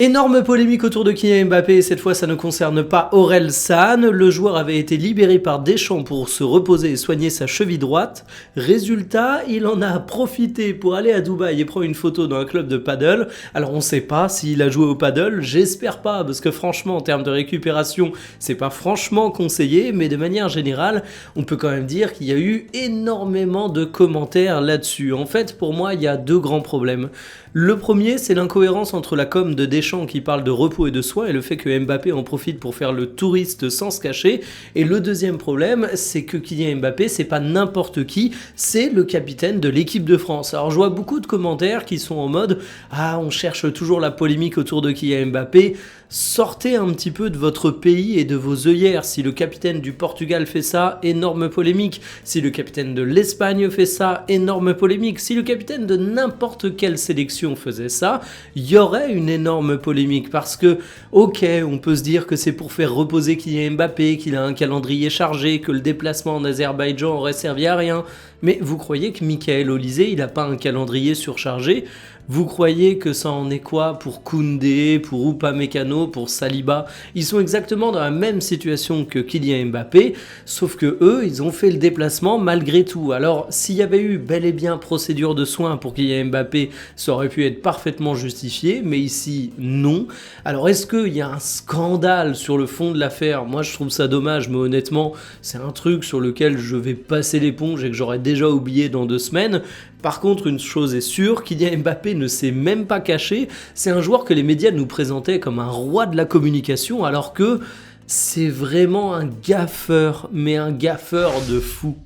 Énorme polémique autour de Kylian Mbappé et cette fois ça ne concerne pas Orelsan. Le joueur avait été libéré par Deschamps pour se reposer et soigner sa cheville droite. Résultat, il en a profité pour aller à Dubaï et prendre une photo dans un club de paddle. Alors on sait pas s'il a joué au paddle, j'espère pas parce que franchement en termes de récupération c'est pas franchement conseillé, mais de manière générale on peut quand même dire qu'il y a eu énormément de commentaires là-dessus. En fait pour moi il y a deux grands problèmes. Le premier, c'est l'incohérence entre la com de Deschamps qui parle de repos et de soins et le fait que Mbappé en profite pour faire le touriste sans se cacher. Et le deuxième problème, c'est que Kylian Mbappé, c'est pas n'importe qui, c'est le capitaine de l'équipe de France. Alors je vois beaucoup de commentaires qui sont en mode « Ah, on cherche toujours la polémique autour de Kylian Mbappé ». Sortez un petit peu de votre pays et de vos œillères. Si le capitaine du Portugal fait ça, énorme polémique. Si le capitaine de l'Espagne fait ça, énorme polémique. Si le capitaine de n'importe quelle sélection faisait ça, il y aurait une énorme polémique. Parce que, ok, on peut se dire que c'est pour faire reposer Kylian Mbappé, qu'il a un calendrier chargé, que le déplacement en Azerbaïdjan aurait servi à rien. Mais vous croyez que Michael Olise, il n'a pas un calendrier surchargé? Vous croyez que ça en est quoi pour Koundé, pour Upamecano, pour Saliba? Ils sont exactement dans la même situation que Kylian Mbappé, sauf que eux, ils ont fait le déplacement malgré tout. Alors, s'il y avait eu bel et bien procédure de soins pour Kylian Mbappé, ça aurait pu être parfaitement justifié, mais ici, non. Alors, est-ce qu'il y a un scandale sur le fond de l'affaire? Moi, je trouve ça dommage, mais honnêtement, c'est un truc sur lequel je vais passer l'éponge et que j'aurais déjà oublié dans 2 semaines. Par contre, une chose est sûre, Kylian Mbappé ne s'est même pas caché. C'est un joueur que les médias nous présentaient comme un roi de la communication, alors que c'est vraiment un gaffeur, mais un gaffeur de fou.